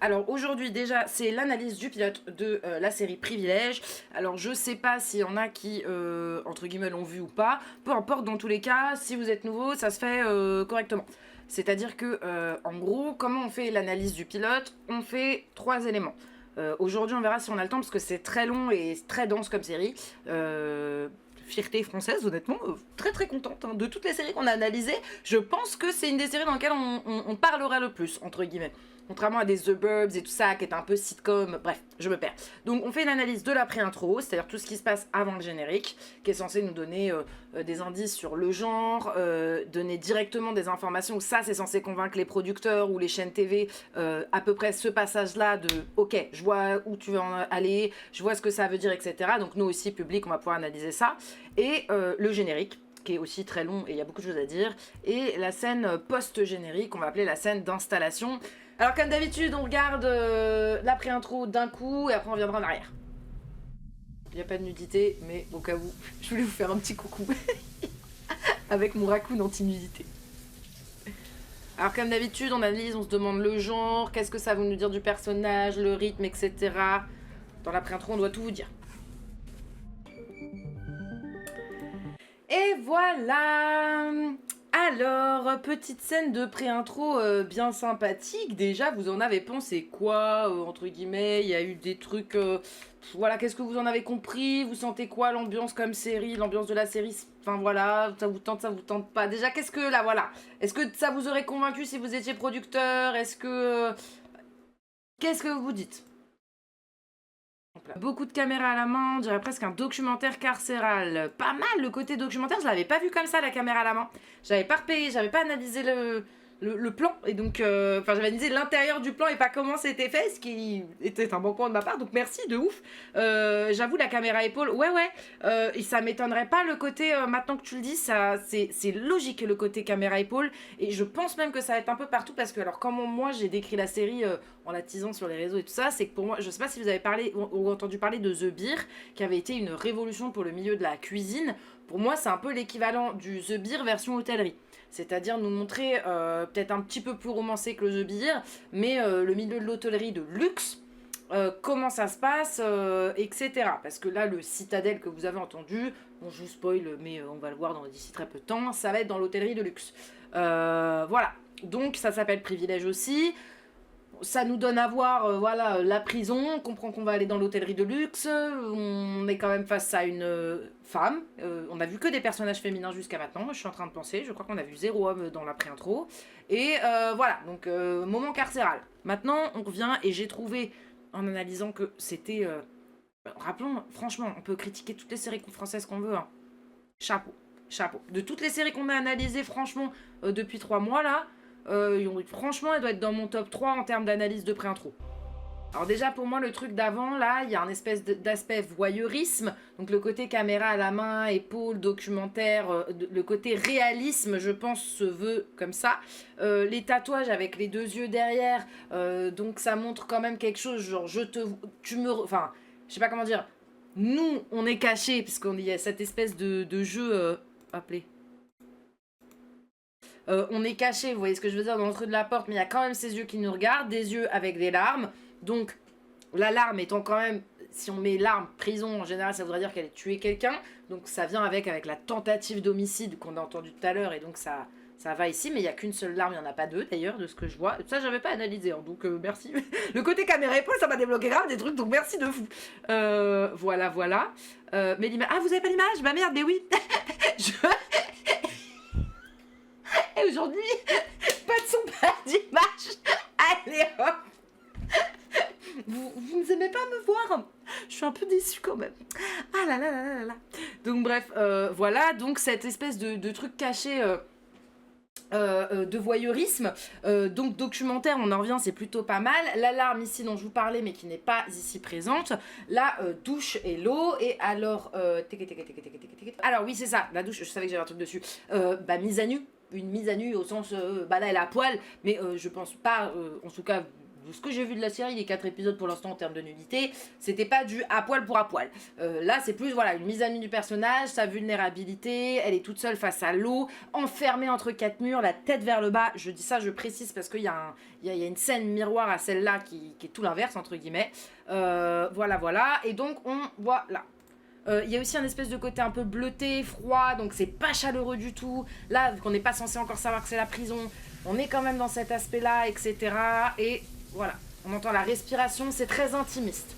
Alors aujourd'hui déjà c'est l'analyse du pilote de la série Privilège. Alors je sais pas s'il y en a qui entre guillemets l'ont vu ou pas. Peu importe, dans tous les cas, si vous êtes nouveau, ça se fait correctement. C'est-à-dire que en gros, comment on fait l'analyse du pilote? On fait 3 éléments. Aujourd'hui on verra si on a le temps parce que c'est très long et très dense comme série. Fierté française, honnêtement, très très contente hein. De toutes les séries qu'on a analysées, je pense que c'est une des séries dans lesquelles on parlera le plus, entre guillemets. Contrairement à des The Burbs et tout ça, qui est un peu sitcom, bref, je me perds. Donc on fait une analyse de la pré-intro, c'est-à-dire tout ce qui se passe avant le générique, qui est censé nous donner des indices sur le genre, donner directement des informations, où ça c'est censé convaincre les producteurs ou les chaînes TV, à peu près ce passage-là de « Ok, je vois où tu veux en aller, je vois ce que ça veut dire, etc. » Donc nous aussi, public, on va pouvoir analyser ça. Et le générique, qui est aussi très long et il y a beaucoup de choses à dire, et la scène post-générique, on va appeler la scène d'installation. Alors comme d'habitude, on regarde la pré-intro d'un coup et après on reviendra en arrière. Il n'y a pas de nudité, mais au cas où, je voulais vous faire un petit coucou avec mon raccoon anti-nudité. Alors comme d'habitude, on analyse, on se demande le genre, qu'est-ce que ça veut nous dire du personnage, le rythme, etc. Dans la pré-intro, on doit tout vous dire. Et voilà. Alors, petite scène de pré-intro bien sympathique. Déjà, vous en avez pensé quoi entre guillemets, il y a eu des trucs... voilà, qu'est-ce que vous en avez compris? Vous sentez quoi, l'ambiance comme série, l'ambiance de la série? Enfin voilà, ça vous tente pas? Déjà, qu'est-ce que... Là, voilà. Est-ce que ça vous aurait convaincu si vous étiez producteur? Est-ce que... Qu'est-ce que vous dites? Beaucoup de caméras à la main, on dirait presque un documentaire carcéral. Pas mal le côté documentaire, je l'avais pas vu comme ça, la caméra à la main. J'avais pas repéré, j'avais pas analysé le plan, et donc, enfin j'avais analysé l'intérieur du plan et pas comment c'était fait, ce qui était un bon point de ma part, donc merci de ouf. J'avoue, la caméra épaule, ouais, et ça m'étonnerait pas le côté, maintenant que tu le dis, c'est logique le côté caméra épaule, et je pense même que ça va être un peu partout, parce que alors comment moi j'ai décrit la série en la teasant sur les réseaux et tout ça, c'est que pour moi, je sais pas si vous avez parlé ou entendu parler de The Beer, qui avait été une révolution pour le milieu de la cuisine. Pour moi, c'est un peu l'équivalent du The Beer version hôtellerie. C'est-à-dire nous montrer peut-être un petit peu plus romancé que le The Beer, mais le milieu de l'hôtellerie de luxe, comment ça se passe, etc. Parce que là, le Citadel que vous avez entendu, bon, je vous spoil, mais on va le voir d'ici très peu de temps, ça va être dans l'hôtellerie de luxe. Voilà. Donc ça s'appelle Privilège aussi. Ça nous donne à voir voilà, la prison, on comprend qu'on va aller dans l'hôtellerie de luxe, on est quand même face à une femme, on a vu que des personnages féminins jusqu'à maintenant, je suis en train de penser, je crois qu'on a vu 0 homme dans la pré-intro, et voilà, donc moment carcéral. Maintenant on revient et j'ai trouvé, en analysant que c'était, rappelons, franchement, on peut critiquer toutes les séries françaises qu'on veut, hein. Chapeau, chapeau. De toutes les séries qu'on a analysées, franchement, depuis 3 mois là, franchement, elle doit être dans mon top 3 en termes d'analyse de pré-intro. Alors déjà, pour moi, le truc d'avant, là, il y a un espèce d'aspect voyeurisme. Donc le côté caméra à la main, épaule, documentaire, le côté réalisme, je pense, se veut comme ça. Les tatouages avec les 2 yeux derrière, donc ça montre quand même quelque chose, genre, enfin, je sais pas comment dire. Nous, on est cachés, puisqu'on y a cette espèce de jeu... appelé... on est caché, vous voyez ce que je veux dire, dans l'entrée de la porte, mais il y a quand même ces yeux qui nous regardent, des yeux avec des larmes. Donc, la larme étant quand même, si on met larme, prison, en général, ça voudrait dire qu'elle a tué quelqu'un. Donc, ça vient avec la tentative d'homicide qu'on a entendu tout à l'heure, et donc ça va ici, mais il n'y a qu'une seule larme, il n'y en a pas 2 d'ailleurs, de ce que je vois. Ça, j'avais pas analysé, hein, donc merci. Le côté caméra épaule, ça m'a débloqué grave des trucs, donc merci de fou. Voilà. Mais l'image. Ah, vous avez pas l'image? Bah merde, mais oui. Et aujourd'hui, pas de son, pas d'image. Allez hop. Vous ne aimez pas me voir? Je suis un peu déçue quand même. Ah là là là là là. Donc bref, voilà, donc cette espèce de truc caché de voyeurisme. Donc documentaire, on en revient, c'est plutôt pas mal. L'alarme ici dont je vous parlais, mais qui n'est pas ici présente. La douche et l'eau. Et alors... alors oui, c'est ça, la douche, je savais que j'avais un truc dessus. Mise à nu. Une mise à nu au sens, là elle est à poil, mais je pense pas, en tout cas ce que j'ai vu de la série, les 4 épisodes pour l'instant en termes de nudité, c'était pas du à poil pour à poil. Là, c'est plus voilà une mise à nu du personnage, sa vulnérabilité, elle est toute seule face à l'eau, enfermée entre 4 murs, la tête vers le bas. Je dis ça, je précise parce qu'il y a une scène miroir à celle-là qui est tout l'inverse, entre guillemets. Voilà. Et donc, on voit là. Il y a aussi un espèce de côté un peu bleuté, froid, donc c'est pas chaleureux du tout. Là, vu qu'on n'est pas censé encore savoir que c'est la prison, on est quand même dans cet aspect-là, etc. Et voilà, on entend la respiration, c'est très intimiste.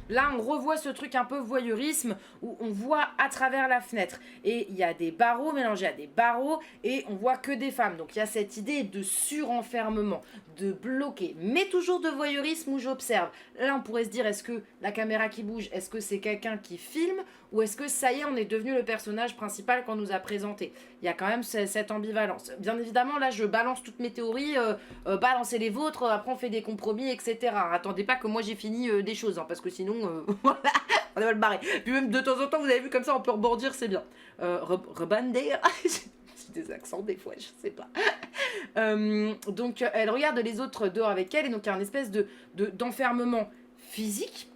Là, on revoit ce truc un peu voyeurisme où on voit à travers la fenêtre. Et il y a des barreaux mélangés à des barreaux et on voit que des femmes. Donc il y a cette idée de surenfermement, de bloquer, mais toujours de voyeurisme où j'observe. Là, on pourrait se dire, est-ce que la caméra qui bouge, est-ce que c'est quelqu'un qui filme ou est-ce que ça y est, on est devenu le personnage principal qu'on nous a présenté? Il y a quand même cette ambivalence. Bien évidemment, là, je balance toutes mes théories, balancez les vôtres, après on fait des compromis, etc. Attendez pas que moi j'ai fini des choses, hein, parce que sinon, voilà, on va le barrer. Puis même de temps en temps, vous avez vu comme ça, on peut rebondir, c'est bien. Rebander, j'ai des accents des fois, je sais pas. Donc, elle regarde les autres dehors avec elle, et donc il y a une espèce d'enfermement physique.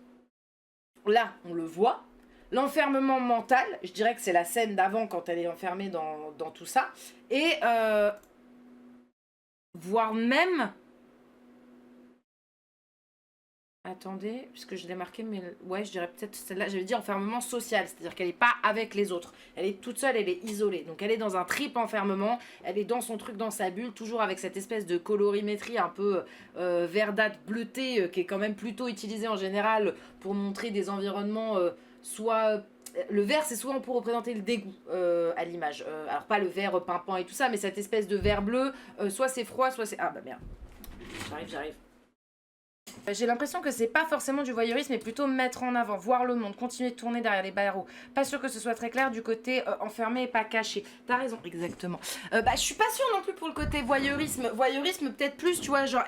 Là, on le voit. L'enfermement mental, je dirais que c'est la scène d'avant quand elle est enfermée dans tout ça. Et voire même... Attendez, puisque je l'ai marqué, mais ouais, je dirais peut-être celle-là. J'avais dit enfermement social, c'est-à-dire qu'elle n'est pas avec les autres. Elle est toute seule, elle est isolée. Donc elle est dans un triple enfermement, elle est dans son truc, dans sa bulle, toujours avec cette espèce de colorimétrie un peu verdâtre, bleutée, qui est quand même plutôt utilisée en général pour montrer des environnements soit... Le vert, c'est souvent pour représenter le dégoût à l'image. Alors pas le vert pimpant et tout ça, mais cette espèce de vert bleu, soit c'est froid, soit c'est... Ah bah merde, j'arrive. J'ai l'impression que c'est pas forcément du voyeurisme, mais plutôt mettre en avant, voir le monde, continuer de tourner derrière les barreaux. Pas sûr que ce soit très clair du côté enfermé et pas caché. T'as raison, exactement. Je suis pas sûre non plus pour le côté voyeurisme. Voyeurisme peut-être plus, tu vois, genre,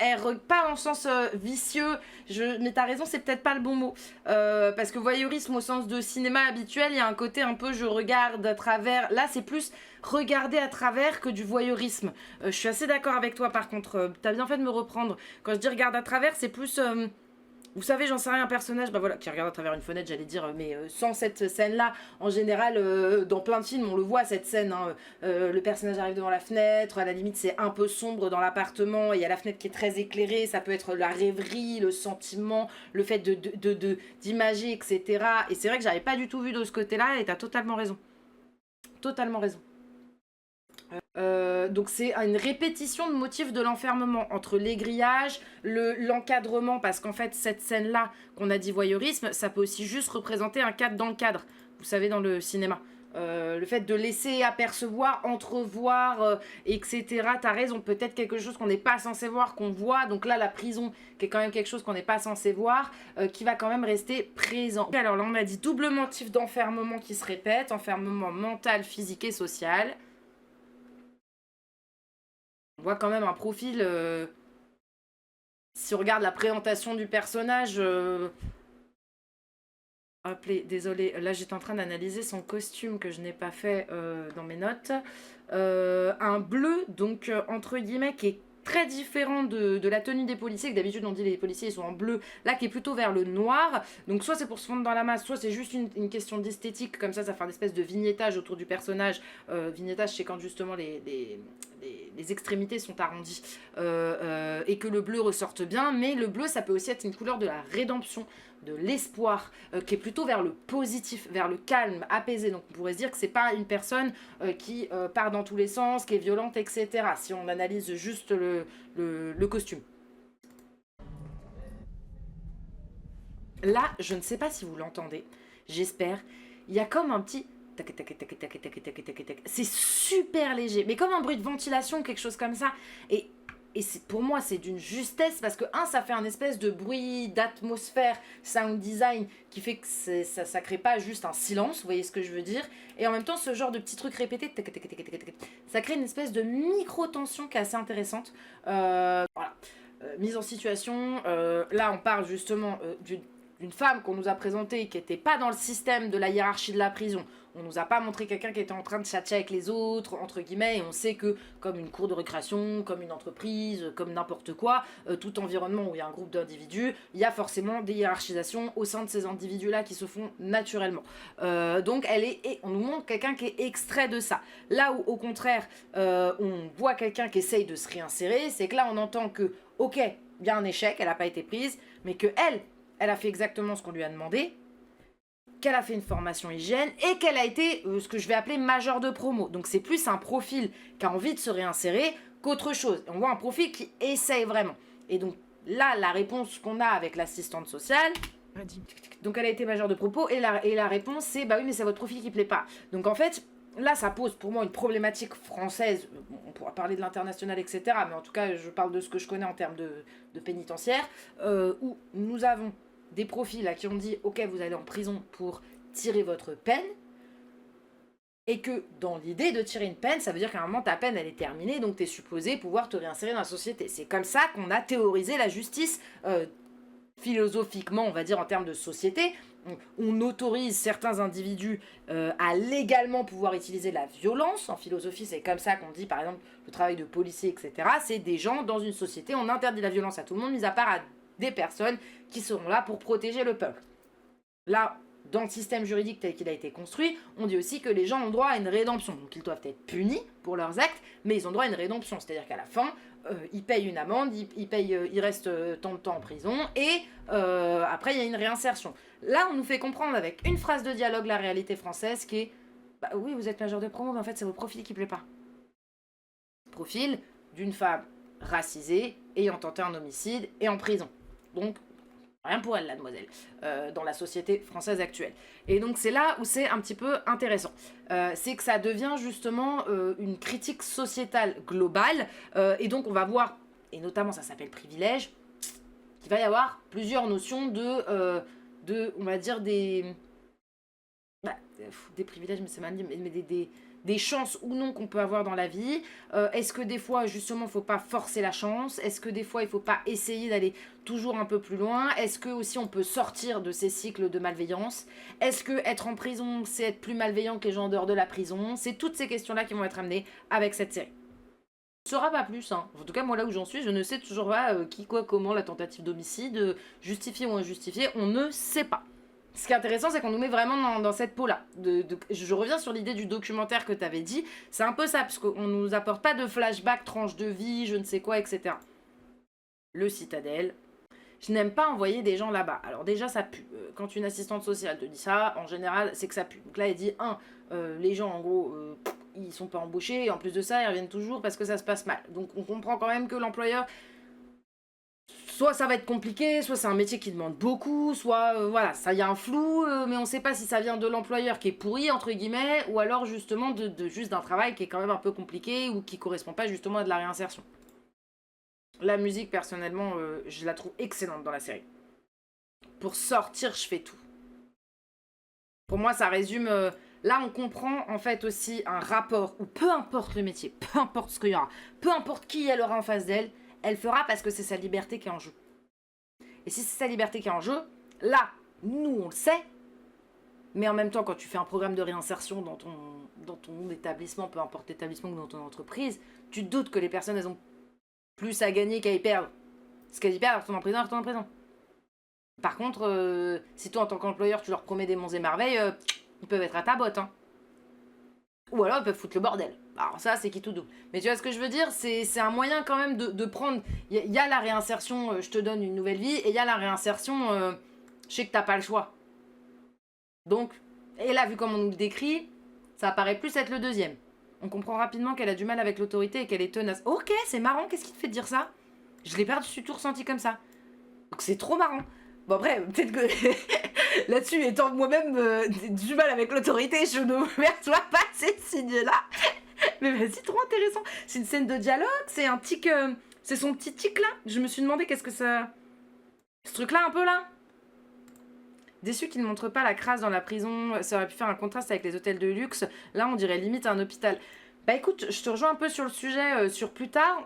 pas en sens vicieux, mais t'as raison, c'est peut-être pas le bon mot. Parce que voyeurisme au sens de cinéma habituel, il y a un côté un peu je regarde à travers. Là, c'est plus regarder à travers que du voyeurisme. Je suis assez d'accord avec toi par contre, t'as bien fait de me reprendre. Quand je dis regarde à travers, c'est plus... vous savez, j'en sais rien, un personnage qui regarde à travers une fenêtre, j'allais dire, mais sans cette scène-là, en général, dans plein de films, on le voit, cette scène, hein, le personnage arrive devant la fenêtre, à la limite, c'est un peu sombre dans l'appartement, il y a la fenêtre qui est très éclairée, ça peut être la rêverie, le sentiment, le fait d'imager, etc. Et c'est vrai que j'avais pas du tout vu de ce côté-là, et t'as totalement raison. Totalement raison. Donc c'est une répétition de motifs de l'enfermement entre les grillages, l'encadrement, parce qu'en fait cette scène-là qu'on a dit voyeurisme, ça peut aussi juste représenter un cadre dans le cadre, vous savez, dans le cinéma. Le fait de laisser apercevoir, entrevoir, etc. T'as raison, peut-être quelque chose qu'on n'est pas censé voir, qu'on voit. Donc là, la prison, qui est quand même quelque chose qu'on n'est pas censé voir, qui va quand même rester présent. Alors là, on a dit double motif d'enfermement qui se répète, enfermement mental, physique et social. On voit quand même un profil, si on regarde la présentation du personnage, désolé, là j'étais en train d'analyser son costume que je n'ai pas fait dans mes notes, un bleu, donc entre guillemets, qui est très différent de la tenue des policiers, que d'habitude on dit les policiers ils sont en bleu, là qui est plutôt vers le noir, donc soit c'est pour se fondre dans la masse, soit c'est juste une question d'esthétique, comme ça fait un espèce de vignettage autour du personnage. Vignettage, c'est quand justement les extrémités sont arrondies et que le bleu ressorte bien, mais le bleu ça peut aussi être une couleur de la rédemption, de l'espoir, qui est plutôt vers le positif, vers le calme, apaisé. Donc on pourrait se dire que c'est pas une personne qui part dans tous les sens, qui est violente, etc. Si on analyse juste le costume. Là, je ne sais pas si vous l'entendez, j'espère, il y a comme un petit... C'est super léger, mais comme un bruit de ventilation, quelque chose comme ça. Et pour moi, c'est d'une justesse parce que, ça fait un espèce de bruit d'atmosphère, sound design, qui fait que ça crée pas juste un silence, vous voyez ce que je veux dire. Et en même temps, ce genre de petits trucs répétés, ça crée une espèce de micro-tension qui est assez intéressante. Voilà. Mise en situation, là on parle justement d'une femme qu'on nous a présentée qui n'était pas dans le système de la hiérarchie de la prison. On nous a pas montré quelqu'un qui était en train de tchatcher avec les autres, entre guillemets, et on sait que, comme une cour de récréation, comme une entreprise, comme n'importe quoi, tout environnement où il y a un groupe d'individus, il y a forcément des hiérarchisations au sein de ces individus-là qui se font naturellement. Donc on nous montre quelqu'un qui est extrait de ça. Là où, au contraire, on voit quelqu'un qui essaye de se réinsérer, c'est que là, on entend que, ok, il y a un échec, elle n'a pas été prise, mais que elle a fait exactement ce qu'on lui a demandé, qu'elle a fait une formation hygiène et qu'elle a été ce que je vais appeler major de promo. Donc c'est plus un profil qui a envie de se réinsérer qu'autre chose. On voit un profil qui essaye vraiment. Et donc là, la réponse qu'on a avec l'assistante sociale, donc elle a été major de promo et la réponse c'est bah oui mais c'est votre profil qui plaît pas. Donc en fait, là ça pose pour moi une problématique française. On pourra parler de l'international etc. Mais en tout cas je parle de ce que je connais en termes de pénitentiaire où nous avons des profils à qui on dit ok vous allez en prison pour tirer votre peine et que dans l'idée de tirer une peine ça veut dire qu'à un moment ta peine elle est terminée donc t'es supposé pouvoir te réinsérer dans la société. C'est comme ça qu'on a théorisé la justice philosophiquement on va dire en termes de société. On autorise certains individus à légalement pouvoir utiliser la violence. En philosophie, c'est comme ça qu'on dit, par exemple, le travail de policier, etc. C'est des gens dans une société, on interdit la violence à tout le monde, mis à part à des personnes qui seront là pour protéger le peuple. Là, dans le système juridique tel qu'il a été construit, on dit aussi que les gens ont droit à une rédemption. Donc ils doivent être punis pour leurs actes, mais ils ont droit à une rédemption. C'est-à-dire qu'à la fin, ils payent une amende, ils restent tant de temps en prison, et après il y a une réinsertion. Là, on nous fait comprendre avec une phrase de dialogue la réalité française qui est « Bah oui, vous êtes major de promo, mais en fait c'est votre profil qui plaît pas. » Profil d'une femme racisée, ayant tenté un homicide, et en prison. Donc, rien pour elle, la demoiselle, dans la société française actuelle. Et donc c'est là où c'est un petit peu intéressant. C'est que ça devient justement une critique sociétale globale, et donc on va voir, et notamment ça s'appelle privilège, qu'il va y avoir plusieurs notions on va dire des privilèges, mais c'est mal dit, mais des chances ou non qu'on peut avoir dans la vie. Est-ce que des fois, justement, il ne faut pas forcer la chance? Est-ce que des fois, il ne faut pas essayer d'aller toujours un peu plus loin? Est-ce que aussi on peut sortir de ces cycles de malveillance? Est-ce que être en prison, c'est être plus malveillant que les gens en dehors de la prison? C'est toutes ces questions-là qui vont être amenées avec cette série. On ne saura pas plus, hein. En tout cas, moi, là où j'en suis, je ne sais toujours pas qui, quoi, comment, la tentative d'homicide, justifiée ou injustifiée, on ne sait pas. Ce qui est intéressant, c'est qu'on nous met vraiment dans cette peau-là. Je reviens sur l'idée du documentaire que tu avais dit. C'est un peu ça, parce qu'on ne nous apporte pas de flashback, tranche de vie, je ne sais quoi, etc. Le Citadel. Je n'aime pas envoyer des gens là-bas. Alors déjà, ça pue. Quand une assistante sociale te dit ça, en général, c'est que ça pue. Donc là, elle dit, les gens, en gros, ils sont pas embauchés. Et en plus de ça, ils reviennent toujours parce que ça se passe mal. Donc on comprend quand même que l'employeur... Soit ça va être compliqué, soit c'est un métier qui demande beaucoup, soit voilà, ça y a un flou, mais on ne sait pas si ça vient de l'employeur qui est pourri, entre guillemets, ou alors justement juste d'un travail qui est quand même un peu compliqué ou qui ne correspond pas justement à de la réinsertion. La musique, personnellement, je la trouve excellente dans la série. Pour sortir, je fais tout. Pour moi, ça résume... là, on comprend en fait aussi un rapport où peu importe le métier, peu importe ce qu'il y aura, peu importe qui elle aura en face d'elle, elle fera parce que c'est sa liberté qui est en jeu. Et si c'est sa liberté qui est en jeu, là, nous, on le sait, mais en même temps, quand tu fais un programme de réinsertion dans ton établissement, peu importe l'établissement ou dans ton entreprise, tu te doutes que les personnes, elles ont plus à gagner qu'à y perdre. Ce qu'elles y perdent, elles retournent en prison, elles retournent en prison. Par contre, si toi, en tant qu'employeur, tu leur promets des monts et merveilles, ils peuvent être à ta botte, hein. Ou alors ils peuvent foutre le bordel. Alors ça, c'est qui tout double. Mais tu vois ce que je veux dire, c'est un moyen quand même de prendre... Il y a la réinsertion, je te donne une nouvelle vie, et il y a la réinsertion, je sais que t'as pas le choix. Donc, et là, vu comme on nous le décrit, ça paraît plus être le deuxième. On comprend rapidement qu'elle a du mal avec l'autorité et qu'elle est tenace. Ok, c'est marrant, qu'est-ce qui te fait dire ça? Je l'ai pas du tout ressenti comme ça. Donc c'est trop marrant. Bon après, peut-être que là-dessus, étant moi-même du mal avec l'autorité, je ne perçois pas ces signes-là. Mais vas-y, trop intéressant. C'est une scène de dialogue, c'est un tic... c'est son petit tic là. Je me suis demandé qu'est-ce que ça... Ce truc-là un peu là. Déçu qu'il ne montre pas la crasse dans la prison, ça aurait pu faire un contraste avec les hôtels de luxe. Là, on dirait limite un hôpital. Bah écoute, je te rejoins un peu sur le sujet, sur plus tard.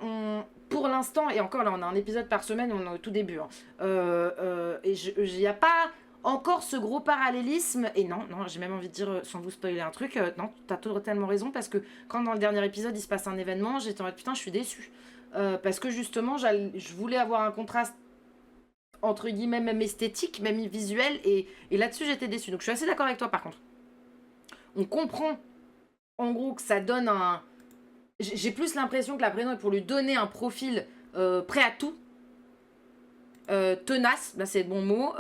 pour l'instant, et encore là on a un épisode par semaine, on est au tout début, hein, et il n'y a pas encore ce gros parallélisme, et non, j'ai même envie de dire, sans vous spoiler un truc, non, t'as totalement raison, parce que quand dans le dernier épisode il se passe un événement, j'étais en mode putain je suis déçue. Parce que justement je voulais avoir un contraste entre guillemets même esthétique, même visuel, et là-dessus j'étais déçue. Donc je suis assez d'accord avec toi par contre. On comprend en gros que ça donne un... J'ai plus l'impression que la prison est pour lui donner un profil prêt à tout, tenace, là c'est le bon mot,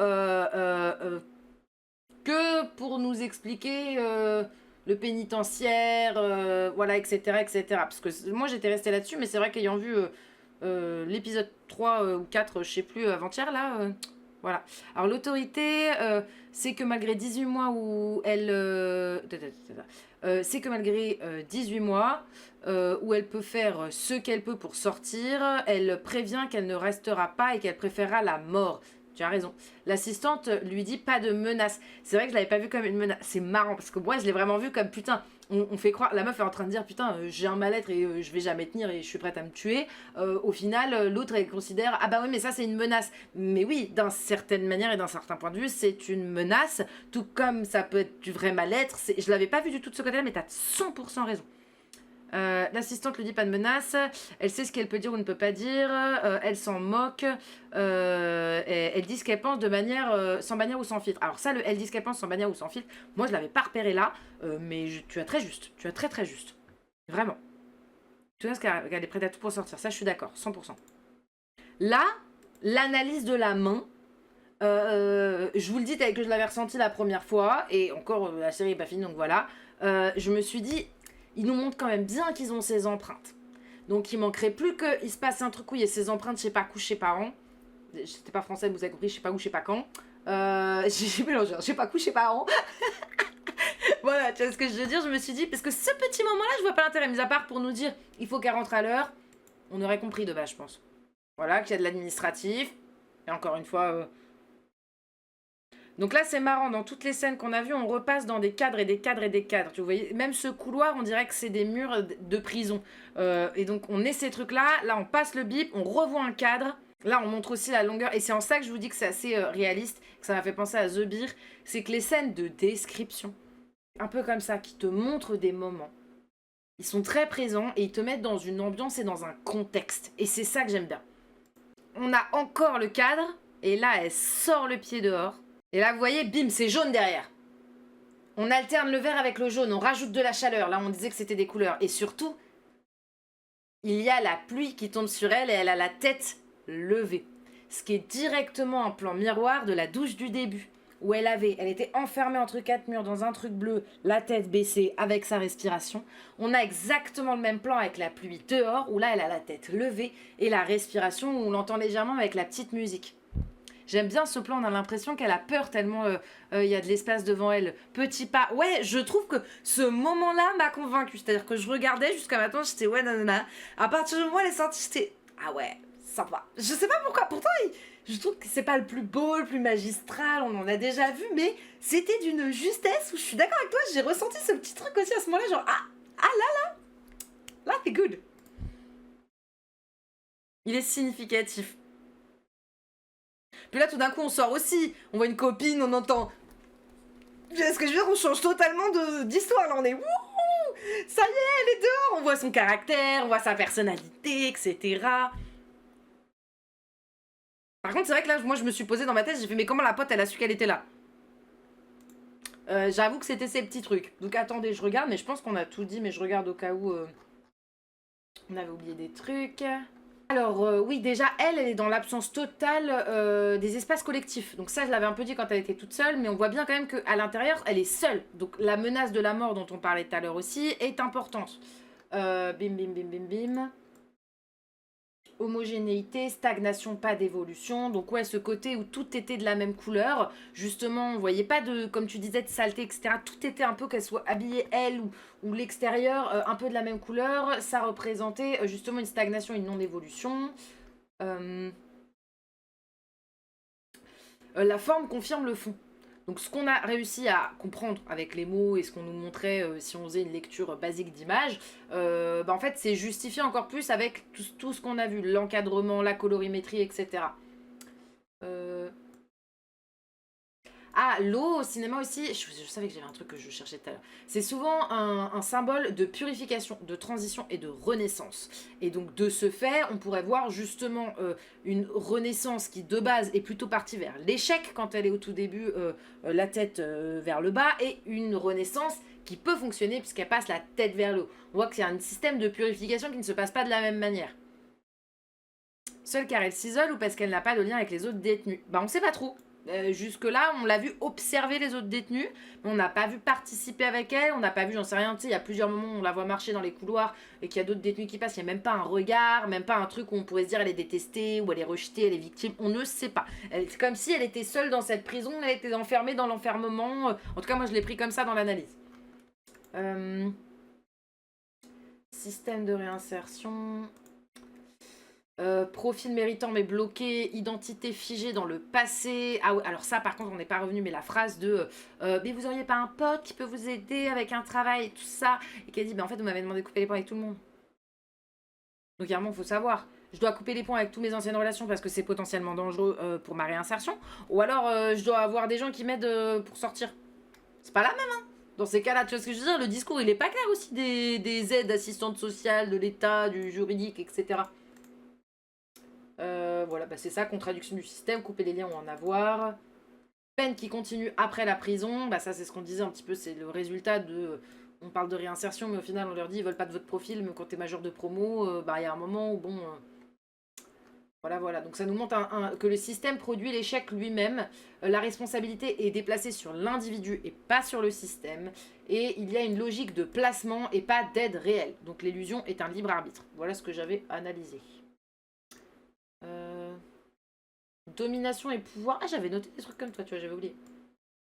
que pour nous expliquer le pénitentiaire, voilà, etc., etc. Parce que moi j'étais restée là-dessus, mais c'est vrai qu'ayant vu l'épisode 3 ou 4, je sais plus, avant-hier, là, voilà. Alors l'autorité, c'est que malgré 18 mois où elle... c'est que malgré 18 mois où elle peut faire ce qu'elle peut pour sortir, elle prévient qu'elle ne restera pas et qu'elle préférera la mort. Tu as raison. L'assistante lui dit pas de menace. C'est vrai que je l'avais pas vu comme une menace. C'est marrant parce que moi je l'ai vraiment vu comme putain. On fait croire, la meuf est en train de dire putain j'ai un mal-être et je vais jamais tenir et je suis prête à me tuer. Au final l'autre elle considère ah bah oui mais ça c'est une menace. Mais oui d'une certaine manière et d'un certain point de vue c'est une menace. Tout comme ça peut être du vrai mal-être. Je l'avais pas vu du tout de ce côté-là mais t'as 100% raison. L'assistante lui dit pas de menace, elle sait ce qu'elle peut dire ou ne peut pas dire, elle s'en moque, elle dit ce qu'elle pense de manière sans bannière ou sans filtre. Alors ça, elle dit ce qu'elle pense sans bannière ou sans filtre, moi je l'avais pas repéré là, mais tu as très juste, tu as très très juste, vraiment. Tu vois ce qu'elle est prête à tout pour sortir, ça je suis d'accord, 100%. Là, l'analyse de la main, je vous le dis tel que je l'avais ressenti la première fois, et encore la série n'est pas finie donc voilà, je me suis dit... Ils nous montrent quand même bien qu'ils ont ces empreintes. Donc il manquerait plus qu'il se passe un truc où il y a ces empreintes, je sais pas, couches chez parents. C'était pas français, vous avez compris, je sais pas où, je sais pas quand. J'ai mélangé, je sais pas coucher parents. Voilà, tu vois ce que je veux dire, je me suis dit, parce que ce petit moment-là, je vois pas l'intérêt, mis à part pour nous dire, il faut qu'elle rentre à l'heure, on aurait compris de base, je pense. Voilà, qu'il y a de l'administratif, et encore une fois... Donc là, c'est marrant, dans toutes les scènes qu'on a vues, on repasse dans des cadres et des cadres et des cadres. Tu vois, même ce couloir, on dirait que c'est des murs de prison. Et donc, on est ces trucs-là. Là, on passe le bip, on revoit un cadre. Là, on montre aussi la longueur. Et c'est en ça que je vous dis que c'est assez réaliste, que ça m'a fait penser à The Beer. C'est que les scènes de description, un peu comme ça, qui te montrent des moments, ils sont très présents et ils te mettent dans une ambiance et dans un contexte. Et c'est ça que j'aime bien. On a encore le cadre, et là, elle sort le pied dehors. Et là, vous voyez, bim, c'est jaune derrière. On alterne le vert avec le jaune, on rajoute de la chaleur. Là, on disait que c'était des couleurs. Et surtout, il y a la pluie qui tombe sur elle et elle a la tête levée. Ce qui est directement un plan miroir de la douche du début. Où elle était enfermée entre quatre murs dans un truc bleu, la tête baissée avec sa respiration. On a exactement le même plan avec la pluie dehors, où là, elle a la tête levée et la respiration, où on l'entend légèrement avec la petite musique. J'aime bien ce plan, on a l'impression qu'elle a peur tellement il y a de l'espace devant elle. Petit pas. Ouais, je trouve que ce moment-là m'a convaincue. C'est-à-dire que je regardais jusqu'à maintenant, j'étais ouais, nanana. À partir du moment où elle est sortie, j'étais ah ouais, sympa. Je sais pas pourquoi, pourtant, je trouve que c'est pas le plus beau, le plus magistral, on en a déjà vu, mais c'était d'une justesse où je suis d'accord avec toi, j'ai ressenti ce petit truc aussi à ce moment-là, genre là, c'est good. Il est significatif. Puis là, tout d'un coup, on sort aussi. On voit une copine, on entend... Ce que je veux dire, on change totalement d'histoire. Là, on est... Wouhou, ça y est, elle est dehors. On voit son caractère, on voit sa personnalité, etc. Par contre, c'est vrai que là, moi, je me suis posée dans ma tête, j'ai fait, mais comment la pote, elle a su qu'elle était là? J'avoue que c'était ces petits trucs. Donc, attendez, je regarde, mais je pense qu'on a tout dit, mais je regarde au cas où... On avait oublié des trucs... Alors oui, déjà, elle est dans l'absence totale des espaces collectifs. Donc ça, je l'avais un peu dit quand elle était toute seule, mais on voit bien quand même qu'à l'intérieur, elle est seule. Donc la menace de la mort dont on parlait tout à l'heure aussi est importante. Bim, bim, bim, bim, bim. Homogénéité, stagnation, pas d'évolution. Donc ouais, ce côté où tout était de la même couleur. Justement, on voyait pas de, comme tu disais, de saleté, etc. Tout était un peu, qu'elle soit habillée, elle, ou l'extérieur, un peu de la même couleur. Ça représentait justement une stagnation, une non-évolution. La forme confirme le fond. Donc ce qu'on a réussi à comprendre avec les mots et ce qu'on nous montrait si on faisait une lecture basique d'image, en fait c'est justifié encore plus avec tout ce qu'on a vu, l'encadrement, la colorimétrie, etc. Euh, Ah, l'eau au cinéma aussi, je savais que j'avais un truc que je cherchais tout à l'heure. C'est souvent un symbole de purification, de transition et de renaissance. Et donc de ce fait, on pourrait voir justement une renaissance qui de base est plutôt partie vers l'échec quand elle est au tout début, la tête vers le bas, et une renaissance qui peut fonctionner puisqu'elle passe la tête vers le haut. On voit que c'est un système de purification qui ne se passe pas de la même manière. Seule car elle s'isole ou parce qu'elle n'a pas de lien avec les autres détenus. Bah on sait pas trop. Jusque-là, on l'a vu observer les autres détenus, mais on n'a pas vu participer avec elle, on n'a pas vu, j'en sais rien, tu sais, il y a plusieurs moments où on la voit marcher dans les couloirs et qu'il y a d'autres détenus qui passent, il n'y a même pas un regard, même pas un truc où on pourrait se dire elle est détestée, ou elle est rejetée, elle est victime, on ne sait pas. C'est comme si elle était seule dans cette prison, elle était enfermée dans l'enfermement, en tout cas moi je l'ai pris comme ça dans l'analyse. Système de réinsertion... profil méritant mais bloqué, identité figée dans le passé. Ah ouais, alors ça par contre on n'est pas revenu, mais la phrase de mais vous auriez pas un pote qui peut vous aider avec un travail et tout ça, et qui a dit en fait vous m'avez demandé de couper les ponts avec tout le monde. Donc clairement il faut savoir, je dois couper les ponts avec toutes mes anciennes relations parce que c'est potentiellement dangereux pour ma réinsertion, ou alors je dois avoir des gens qui m'aident pour sortir. C'est pas la même hein. Dans ces cas-là, tu vois ce que je veux dire, le discours il est pas clair aussi des aides assistantes sociales, de l'État, du juridique, etc. Voilà, bah c'est ça, contradiction du système, couper les liens ou en avoir. Peine qui continue après la prison, bah ça c'est ce qu'on disait un petit peu, c'est le résultat de... On parle de réinsertion, mais au final on leur dit ils veulent pas de votre profil, mais quand t'es major de promo, bah il y a un moment où bon... voilà. Donc ça nous montre que le système produit l'échec lui-même. La responsabilité est déplacée sur l'individu et pas sur le système. Et il y a une logique de placement et pas d'aide réelle. Donc l'illusion est un libre arbitre. Voilà ce que j'avais analysé. Domination et pouvoir. Ah, j'avais noté des trucs comme toi, tu vois, j'avais oublié.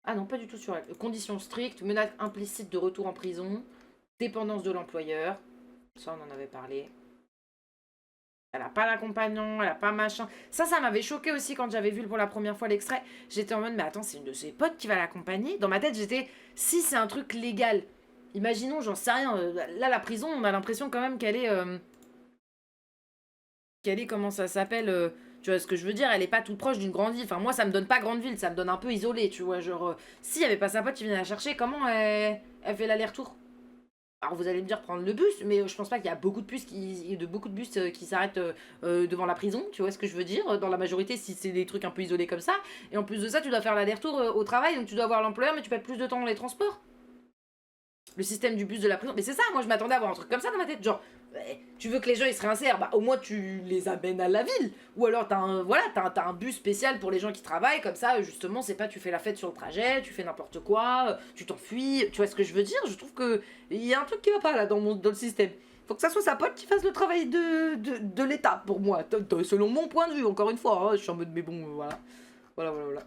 Ah non, pas du tout sur elle. Conditions strictes, menace implicite de retour en prison, dépendance de l'employeur. Ça, on en avait parlé. Elle a pas l'accompagnant, elle a pas machin. Ça m'avait choqué aussi quand j'avais vu pour la première fois l'extrait. J'étais en mode, mais attends, c'est une de ses potes qui va l'accompagner. Dans ma tête, j'étais, si c'est un truc légal, imaginons, j'en sais rien. Là, la prison, on a l'impression quand même qu'elle est. Comment ça s'appelle tu vois ce que je veux dire, elle est pas toute proche d'une grande ville. Enfin, moi, ça me donne pas grande ville, ça me donne un peu isolé, tu vois. Genre, s'il y avait pas sa pote qui venait la chercher, comment elle fait l'aller-retour? Alors, vous allez me dire prendre le bus, mais je pense pas qu'il y a beaucoup de bus qui s'arrêtent devant la prison, tu vois ce que je veux dire. Dans la majorité, si c'est des trucs un peu isolés comme ça. Et en plus de ça, tu dois faire l'aller-retour au travail, donc tu dois voir l'employeur, mais tu perds plus de temps dans les transports. Le système du bus de la prison. Mais c'est ça, moi je m'attendais à avoir un truc comme ça dans ma tête. Genre, tu veux que les gens ils se réinsèrent, bah au moins tu les amènes à la ville. Ou alors t'as un bus spécial pour les gens qui travaillent, comme ça justement c'est pas tu fais la fête sur le trajet, tu fais n'importe quoi, tu t'enfuis, tu vois ce que je veux dire. Je trouve que il y a un truc qui va pas là dans le système. Faut que ça soit sa pote qui fasse le travail de l'État pour moi, selon mon point de vue, encore une fois. Hein, je suis en mode mais bon, voilà. Voilà.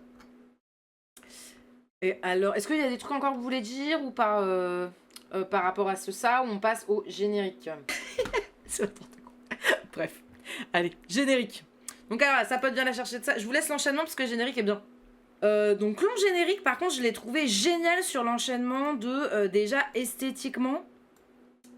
Et alors, est-ce qu'il y a des trucs encore que vous voulez dire ou pas par rapport à ça, ou on passe au générique? C'est n'importe quoi. Bref. Allez, générique. Donc alors, ça peut bien la chercher de ça. Je vous laisse l'enchaînement parce que le générique est bien. Donc long générique, par contre, je l'ai trouvé génial sur l'enchaînement de, déjà, esthétiquement,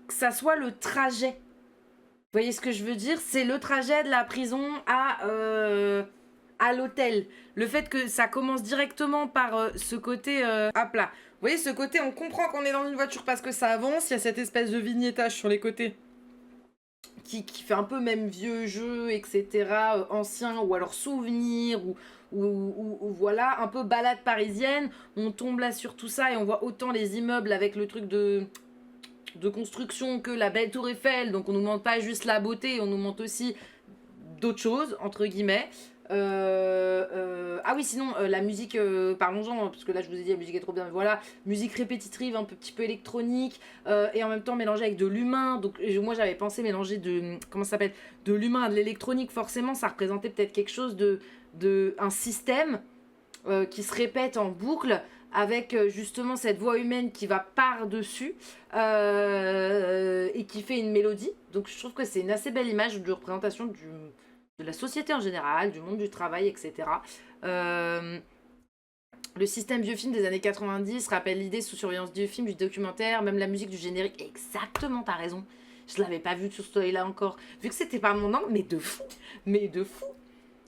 que ça soit le trajet. Vous voyez ce que je veux dire? C'est le trajet de la prison à l'hôtel. Le fait que ça commence directement par ce côté à plat. Vous voyez ce côté, on comprend qu'on est dans une voiture parce que ça avance. Il y a cette espèce de vignettage sur les côtés qui fait un peu même vieux jeu, etc. Ancien ou alors souvenir ou voilà, un peu balade parisienne. On tombe là sur tout ça et on voit autant les immeubles avec le truc de construction que la belle tour Eiffel. Donc on nous montre pas juste la beauté, on nous montre aussi d'autres choses, entre guillemets. Ah oui, sinon, la musique, parlons-en, parce que là je vous ai dit la musique est trop bien, mais voilà, musique répétitive, un petit peu électronique, et en même temps mélangée avec de l'humain. Donc moi j'avais pensé mélanger comment ça s'appelle, de l'humain à de l'électronique. Forcément ça représentait peut-être quelque chose un système qui se répète en boucle, avec justement cette voix humaine qui va par-dessus et qui fait une mélodie. Donc je trouve que c'est une assez belle image de représentation de la société en général, du monde du travail, etc. Le système vieux film des années 90 rappelle l'idée sous surveillance vieux film, du documentaire, même la musique du générique. Exactement, t'as raison. Je l'avais pas vu sur ce là encore. Vu que c'était pas mon angle, mais de fou. Mais de fou.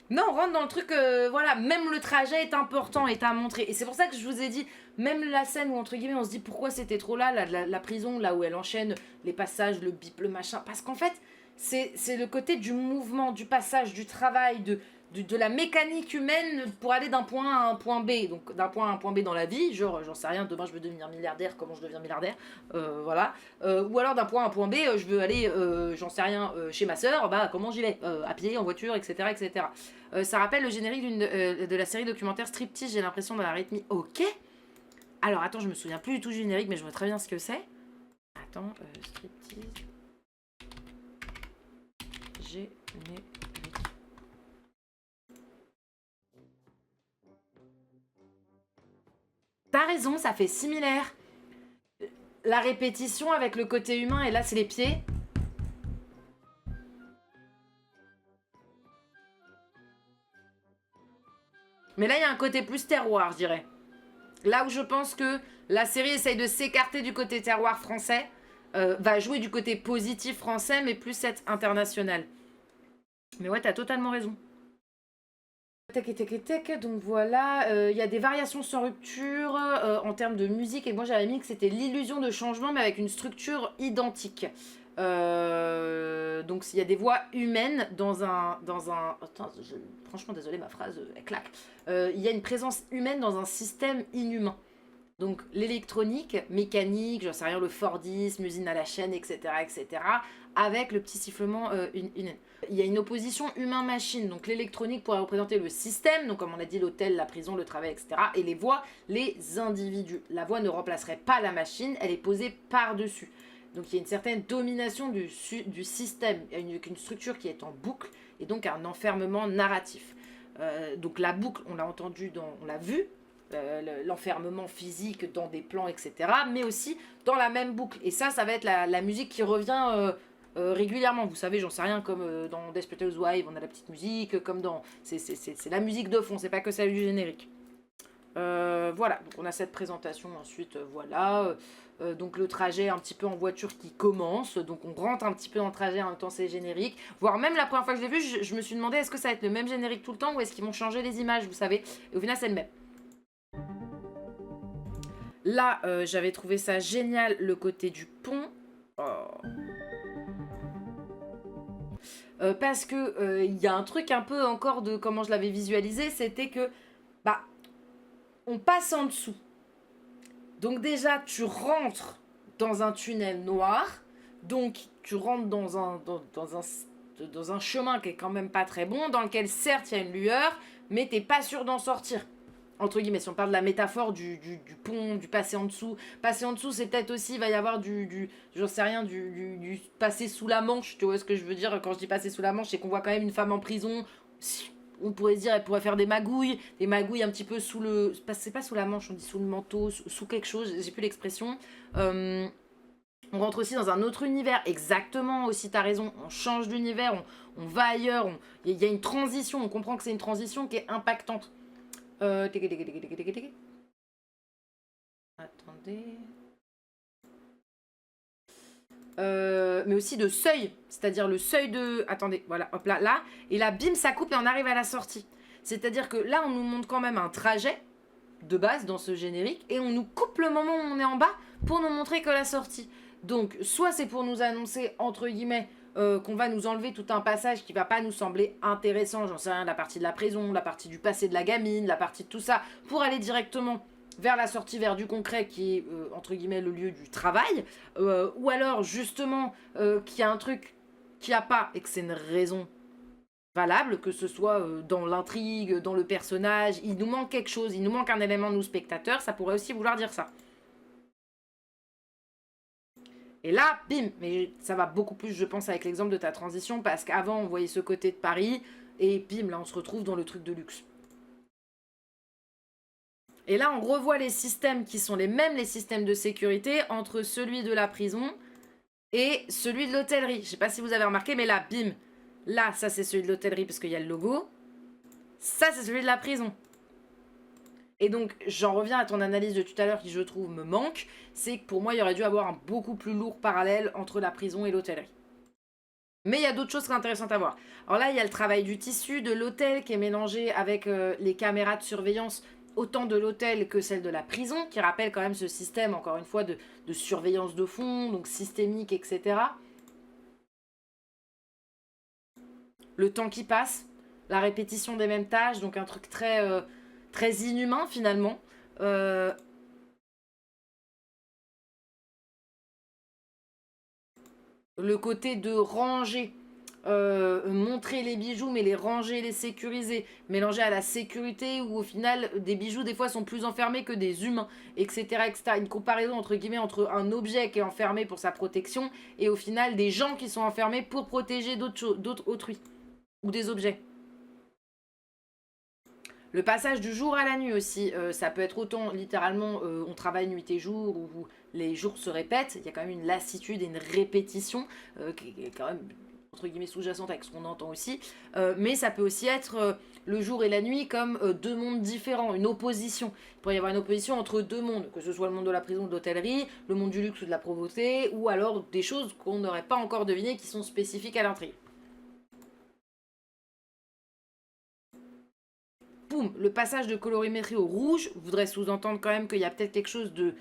Non, on rentre dans le truc, voilà, même le trajet est important, est à montrer. Et c'est pour ça que je vous ai dit, même la scène où, entre guillemets, on se dit pourquoi c'était trop là, la prison, là où elle enchaîne les passages, le bip, le machin. Parce qu'en fait, c'est le côté du mouvement, du passage, du travail, de la mécanique humaine pour aller d'un point A à un point B. Donc d'un point A à un point B dans la vie, genre j'en sais rien, demain je veux devenir milliardaire, comment je deviens milliardaire, voilà. Ou alors d'un point A à un point B, je veux aller, j'en sais rien, chez ma soeur, bah comment j'y vais, à pied, en voiture, etc. etc. Ça rappelle le générique de la série documentaire Striptease, j'ai l'impression, dans la rythmie. Ok. Alors attends, je me souviens plus du tout du générique, mais je vois très bien ce que c'est. Attends, Striptease. Générique. T'as raison, ça fait similaire. La répétition avec le côté humain, et là c'est les pieds. Mais là il y a un côté plus terroir, je dirais. Là où je pense que la série essaye de s'écarter du côté terroir français, va jouer du côté positif français, mais plus être international. Mais ouais, t'as totalement raison. Donc voilà, il y a des variations sans rupture en termes de musique, et moi j'avais mis que c'était l'illusion de changement mais avec une structure identique. Donc il y a des voix humaines dans un... Attends, franchement désolé, ma phrase elle claque. Il y a une présence humaine dans un système inhumain. Donc l'électronique, mécanique, j'en sais rien, le Fordisme, usine à la chaîne, etc., etc., avec le petit sifflement humain. Il y a une opposition humain-machine, donc l'électronique pourrait représenter le système, donc comme on a dit l'hôtel, la prison, le travail, etc., et les voix, les individus. La voix ne remplacerait pas la machine, elle est posée par-dessus. Donc il y a une certaine domination du système, il y a une structure qui est en boucle, et donc un enfermement narratif. Donc la boucle, on l'a entendu, on l'a vu, l'enfermement physique dans des plans, etc., mais aussi dans la même boucle. Et ça va être la musique qui revient régulièrement. Vous savez, j'en sais rien, comme dans Desperate Housewives, on a la petite musique, comme dans... C'est la musique de fond, c'est pas que celle du générique. Voilà, donc on a cette présentation ensuite, voilà. Donc le trajet un petit peu en voiture qui commence, donc on rentre un petit peu dans le trajet, en même temps c'est générique, voire même la première fois que je l'ai vu, je me suis demandé est-ce que ça va être le même générique tout le temps ou est-ce qu'ils vont changer les images, vous savez, et au final c'est le même. Là, j'avais trouvé ça génial, le côté du pont. Oh. Parce que il y a un truc un peu encore de comment je l'avais visualisé, c'était que bah on passe en dessous. Donc déjà tu rentres dans un tunnel noir, donc tu rentres dans un chemin qui est quand même pas très bon, dans lequel certes il y a une lueur, mais t'es pas sûr d'en sortir. Entre guillemets, si on parle de la métaphore du pont, du passer en dessous. Passer en dessous, c'est peut-être aussi, il va y avoir j'en sais rien, du passer sous la manche. Tu vois ce que je veux dire quand je dis passer sous la manche, c'est qu'on voit quand même une femme en prison. On pourrait se dire, elle pourrait faire des magouilles un petit peu sous le... C'est pas sous la manche, on dit sous le manteau, sous quelque chose, j'ai plus l'expression. On rentre aussi dans un autre univers, exactement aussi, t'as raison, on change d'univers, on va ailleurs, il y a une transition, on comprend que c'est une transition qui est impactante. Attendez. Mais aussi de seuil, c'est-à-dire le seuil de... Attendez, voilà, hop là, là. Et là, bim, ça coupe et on arrive à la sortie. C'est-à-dire que là, on nous montre quand même un trajet de base dans ce générique et on nous coupe le moment où on est en bas pour nous montrer que la sortie. Donc, soit c'est pour nous annoncer, entre guillemets, qu'on va nous enlever tout un passage qui va pas nous sembler intéressant, j'en sais rien, la partie de la prison, la partie du passé de la gamine, la partie de tout ça, pour aller directement vers la sortie, vers du concret qui est, entre guillemets, le lieu du travail, ou alors, justement, qu'il y a un truc qu'il n'y a pas et que c'est une raison valable, que ce soit dans l'intrigue, dans le personnage, il nous manque quelque chose, il nous manque un élément, nous, spectateurs, ça pourrait aussi vouloir dire ça. Et là, bim, mais ça va beaucoup plus, je pense, avec l'exemple de ta transition, parce qu'avant, on voyait ce côté de Paris, et bim, là, on se retrouve dans le truc de luxe. Et là, on revoit les systèmes qui sont les mêmes, les systèmes de sécurité, entre celui de la prison et celui de l'hôtellerie. Je sais pas si vous avez remarqué, mais là, bim, là, ça, c'est celui de l'hôtellerie, parce qu'il y a le logo. Ça, c'est celui de la prison. Et donc, j'en reviens à ton analyse de tout à l'heure qui, je trouve, me manque. C'est que pour moi, il y aurait dû avoir un beaucoup plus lourd parallèle entre la prison et l'hôtellerie. Mais il y a d'autres choses très intéressantes à voir. Alors là, il y a le travail du tissu de l'hôtel qui est mélangé avec les caméras de surveillance, autant de l'hôtel que celle de la prison, qui rappelle quand même ce système, encore une fois, de surveillance de fond, donc systémique, etc. Le temps qui passe, la répétition des mêmes tâches, donc un truc très inhumain finalement. Euh, le côté de ranger, montrer les bijoux, mais les ranger, les sécuriser, mélanger à la sécurité, où au final, des bijoux, des fois, sont plus enfermés que des humains, etc., etc. Une comparaison, entre guillemets, entre un objet qui est enfermé pour sa protection, et au final, des gens qui sont enfermés pour protéger d'autres autrui, ou des objets. Le passage du jour à la nuit aussi, ça peut être autant littéralement on travaille nuit et jour ou les jours se répètent, il y a quand même une lassitude et une répétition qui est quand même entre guillemets sous-jacente avec ce qu'on entend aussi, mais ça peut aussi être le jour et la nuit comme deux mondes différents, une opposition. Il pourrait y avoir une opposition entre deux mondes, que ce soit le monde de la prison ou de l'hôtellerie, le monde du luxe ou de la pauvreté, ou alors des choses qu'on n'aurait pas encore devinées qui sont spécifiques à l'intrigue. Boum, le passage de colorimétrie au rouge voudrait sous-entendre quand même qu'il y a peut-être quelque chose de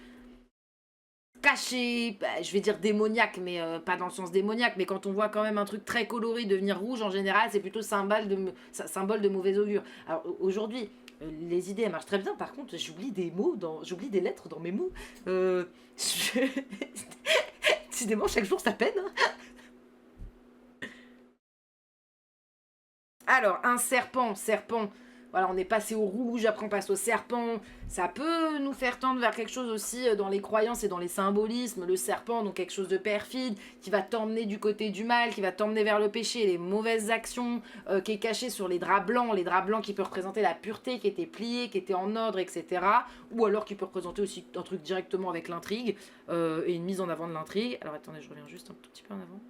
caché, bah, je vais dire démoniaque, mais pas dans le sens démoniaque, mais quand on voit quand même un truc très coloré devenir rouge, en général, c'est plutôt symbole de mauvais augure. Alors aujourd'hui, les idées elles marchent très bien, par contre, j'oublie des mots, j'oublie des lettres dans mes mots. Je... Décidément, chaque jour ça peine. Alors, un serpent, voilà, on est passé au rouge, après on passe au serpent. Ça peut nous faire tendre vers quelque chose aussi dans les croyances et dans les symbolismes. Le serpent, donc quelque chose de perfide, qui va t'emmener du côté du mal, qui va t'emmener vers le péché, les mauvaises actions, qui est caché sur les draps blancs qui peuvent représenter la pureté, qui était pliée, qui était en ordre, etc. Ou alors qui peut représenter aussi un truc directement avec l'intrigue, et une mise en avant de l'intrigue. Alors attendez, je reviens juste un tout petit peu en avant.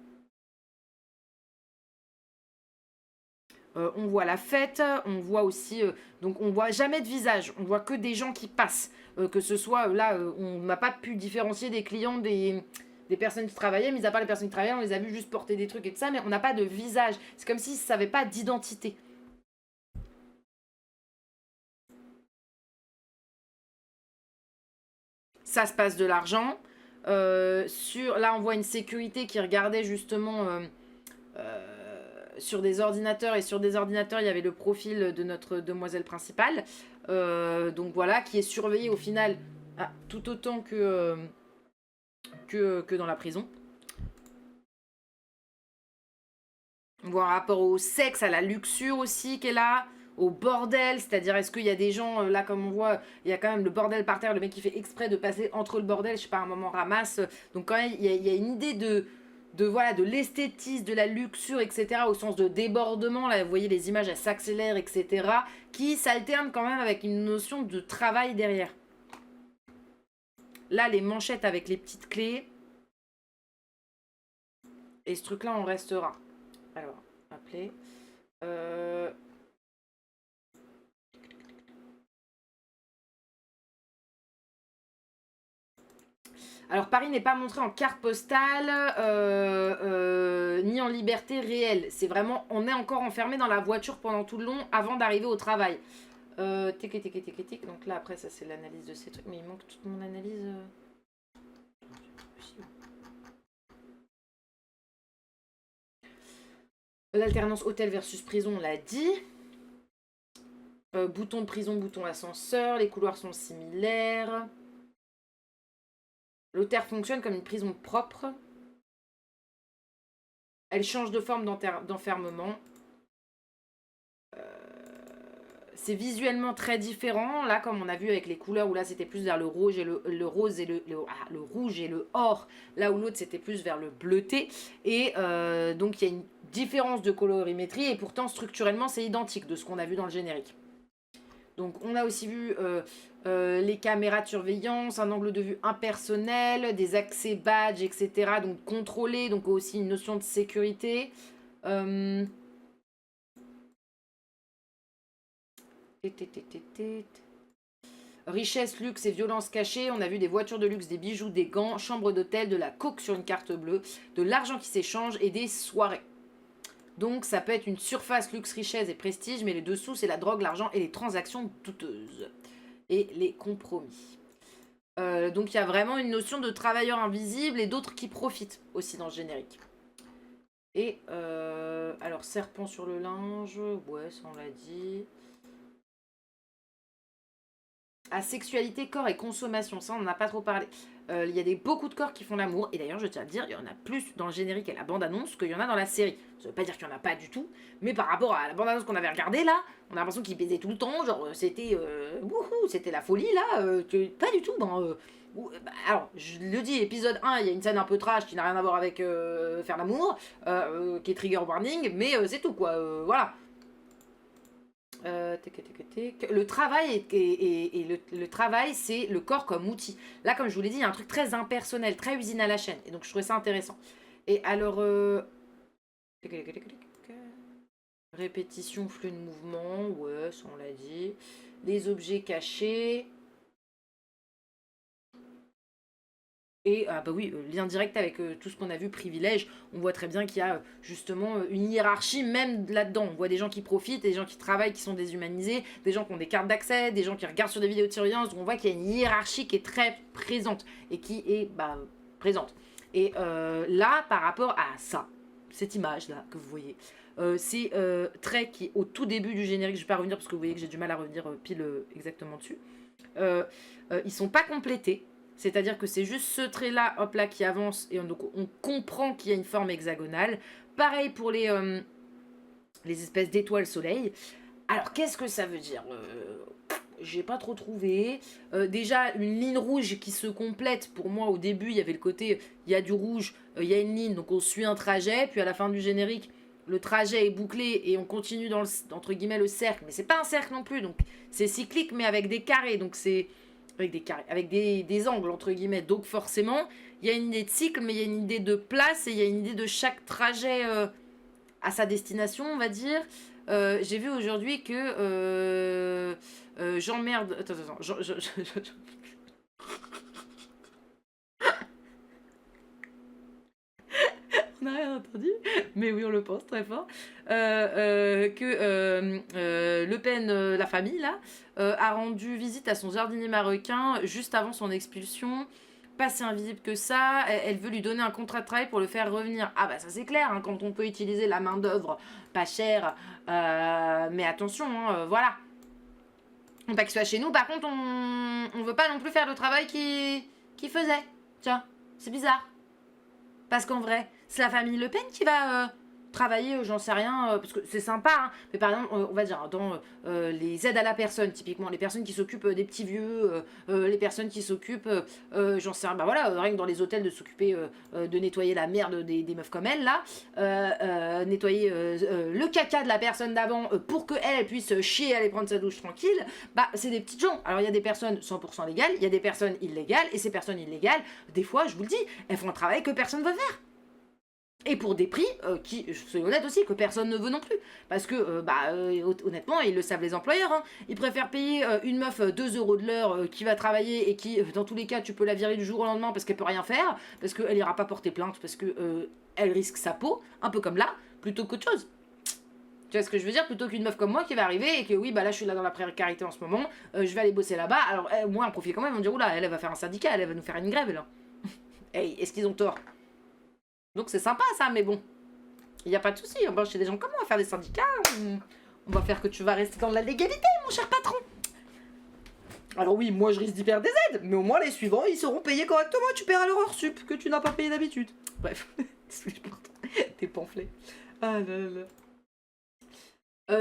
On voit la fête, on voit aussi, donc on voit jamais de visage, on voit que des gens qui passent, que ce soit là, on n'a pas pu différencier des clients des personnes qui travaillaient, mis à part les personnes qui travaillaient, on les a vus juste porter des trucs et tout ça, mais on n'a pas de visage, c'est comme s'ils ne savaient pas d'identité. Ça se passe de l'argent, là on voit une sécurité qui regardait justement sur des ordinateurs, et sur des ordinateurs il y avait le profil de notre demoiselle principale, donc voilà, qui est surveillée au final tout autant que dans la prison. On voit un rapport au sexe, à la luxure aussi qui est là, au bordel, c'est-à-dire est-ce qu'il y a des gens, là comme on voit, il y a quand même le bordel par terre, le mec qui fait exprès de passer entre le bordel, je sais pas, un moment ramasse, donc quand même il y a une idée voilà, de l'esthétisme, de la luxure, etc., au sens de débordement, là vous voyez les images elles s'accélèrent, etc., qui s'alternent quand même avec une notion de travail derrière. Là les manchettes avec les petites clés, et ce truc là on restera. Alors, appeler. Alors Paris n'est pas montré en carte postale ni en liberté réelle. C'est vraiment, on est encore enfermé dans la voiture pendant tout le long avant d'arriver au travail. Tic. Donc là après ça c'est l'analyse de ces trucs, mais il manque toute mon analyse. L'alternance hôtel versus prison, on l'a dit. Bouton de prison, bouton ascenseur, les couloirs sont similaires. L'hôtel fonctionne comme une prison propre. Elle change de forme d'enfermement. C'est visuellement très différent. Là, comme on a vu avec les couleurs, où là c'était plus vers le rouge et le rose et le rouge et le or. Là où l'autre c'était plus vers le bleuté. Et donc il y a une différence de colorimétrie et pourtant structurellement c'est identique de ce qu'on a vu dans le générique. Donc on a aussi vu les caméras de surveillance, un angle de vue impersonnel, des accès badge, etc. Donc contrôlés, donc aussi une notion de sécurité. Richesse, luxe et violence cachée. On a vu des voitures de luxe, des bijoux, des gants, chambres d'hôtel, de la coke sur une carte bleue, de l'argent qui s'échange et des soirées. Donc ça peut être une surface luxe, richesse et prestige, mais les dessous c'est la drogue, l'argent et les transactions douteuses. Et les compromis. Donc il y a vraiment une notion de travailleur invisible et d'autres qui profitent aussi dans le générique. Et alors serpent sur le linge, ouais ça on l'a dit. Sexualité, corps et consommation, ça on n'en a pas trop parlé. Il y a beaucoup de corps qui font l'amour, et d'ailleurs je tiens à dire, il y en a plus dans le générique et la bande-annonce qu'il y en a dans la série. Ça veut pas dire qu'il y en a pas du tout, mais par rapport à la bande-annonce qu'on avait regardée là, on a l'impression qu'ils baisaient tout le temps, genre c'était c'était la folie là, pas du tout. Alors, je le dis, épisode 1, il y a une scène un peu trash qui n'a rien à voir avec faire l'amour, qui est trigger warning, mais c'est tout quoi, voilà. Le travail, le travail, c'est le corps comme outil. Là, comme je vous l'ai dit, il y a un truc très impersonnel, très usine à la chaîne. Et donc, je trouvais ça intéressant. Et alors... Répétition, flux de mouvement, ouais, ça on l'a dit. Les objets cachés. Et bah oui, lien direct avec tout ce qu'on a vu, privilège, on voit très bien qu'il y a justement une hiérarchie même là-dedans. On voit des gens qui profitent, des gens qui travaillent, qui sont déshumanisés, des gens qui ont des cartes d'accès, des gens qui regardent sur des vidéos de surveillance. On voit qu'il y a une hiérarchie qui est très présente et qui est présente. Et là, par rapport à ça, cette image-là que vous voyez, c'est trait qui est au tout début du générique. Je ne vais pas revenir parce que vous voyez que j'ai du mal à revenir pile exactement dessus. Ils sont pas complétés. C'est-à-dire que c'est juste ce trait-là, hop là, qui avance, et donc on comprend qu'il y a une forme hexagonale. Pareil pour les espèces d'étoiles soleil. Alors, qu'est-ce que ça veut dire j'ai pas trop trouvé. Déjà, une ligne rouge qui se complète. Pour moi, au début, il y avait le côté, il y a du rouge, il y a une ligne, donc on suit un trajet, puis à la fin du générique, le trajet est bouclé et on continue dans entre guillemets le cercle. Mais c'est pas un cercle non plus, donc c'est cyclique, mais avec des carrés, donc c'est... avec des carrés, avec des angles entre guillemets. Donc forcément, il y a une idée de cycle, mais il y a une idée de place et il y a une idée de chaque trajet à sa destination, on va dire. J'ai vu aujourd'hui que j'emmerde. Attends. On n'a rien entendu, mais oui, on le pense très fort. Que Le Pen, la famille, là, a rendu visite à son jardinier marocain juste avant son expulsion. Pas si invisible que ça. Elle veut lui donner un contrat de travail pour le faire revenir. Ah, bah, ça, c'est clair, hein, quand on peut utiliser la main-d'œuvre pas chère. Mais attention, hein, voilà. Pas qu'il soit chez nous. Par contre, on veut pas non plus faire le travail qu'il faisait. Tiens, c'est bizarre. Parce qu'en vrai, c'est la famille Le Pen qui va travailler, j'en sais rien, parce que c'est sympa, hein, mais par exemple, on va dire, dans les aides à la personne, typiquement, les personnes qui s'occupent des petits vieux, les personnes qui s'occupent, j'en sais rien, bah voilà, rien que dans les hôtels, de s'occuper de nettoyer la merde des meufs comme elle, là, nettoyer le caca de la personne d'avant pour qu'elle puisse chier, aller prendre sa douche tranquille, bah c'est des petites gens. Alors il y a des personnes 100% légales, il y a des personnes illégales, et ces personnes illégales, des fois, je vous le dis, elles font un travail que personne ne veut faire. Et pour des prix qui, soyons honnêtes aussi, que personne ne veut non plus. Parce que, honnêtement, ils le savent les employeurs, hein, ils préfèrent payer une meuf 2 euros de l'heure qui va travailler et qui, dans tous les cas, tu peux la virer du jour au lendemain parce qu'elle peut rien faire, parce qu'elle ira pas porter plainte, parce que elle risque sa peau, un peu comme là, plutôt qu'autre chose. Tu vois ce que je veux dire? Plutôt qu'une meuf comme moi qui va arriver et que oui, bah là je suis là dans la précarité en ce moment, je vais aller bosser là-bas. Alors, moi, un profil quand même, ils vont dire, oula, elle va faire un syndicat, elle va nous faire une grève, là. Hey, est-ce qu'ils ont tort? Donc c'est sympa ça, mais bon, il n'y a pas de souci. On va chez des gens comme moi, faire des syndicats. On va faire que tu vas rester dans la légalité, mon cher patron. Alors oui, moi je risque d'y perdre des aides, mais au moins les suivants, ils seront payés correctement. Tu paieras leur heure sup que tu n'as pas payé d'habitude. Bref, tes pamphlets. Ah là là.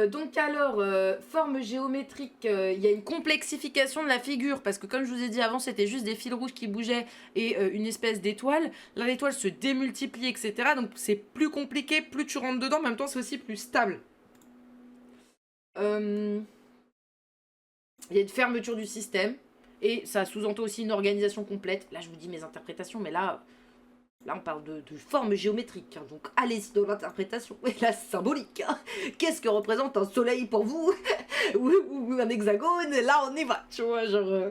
Donc alors, forme géométrique, il y a une complexification de la figure, parce que comme je vous ai dit avant, c'était juste des fils rouges qui bougeaient et une espèce d'étoile. Là, l'étoile se démultiplie, etc. Donc c'est plus compliqué, plus tu rentres dedans, en même temps c'est aussi plus stable. Il y a une fermeture du système, et ça sous-entend aussi une organisation complète. Là, je vous dis mes interprétations, mais là, Là, on parle de forme géométrique, hein, donc allez-y dans l'interprétation. Et la symbolique, hein. Qu'est-ce que représente un soleil pour vous ou un hexagone? Là, on y va, tu vois, genre...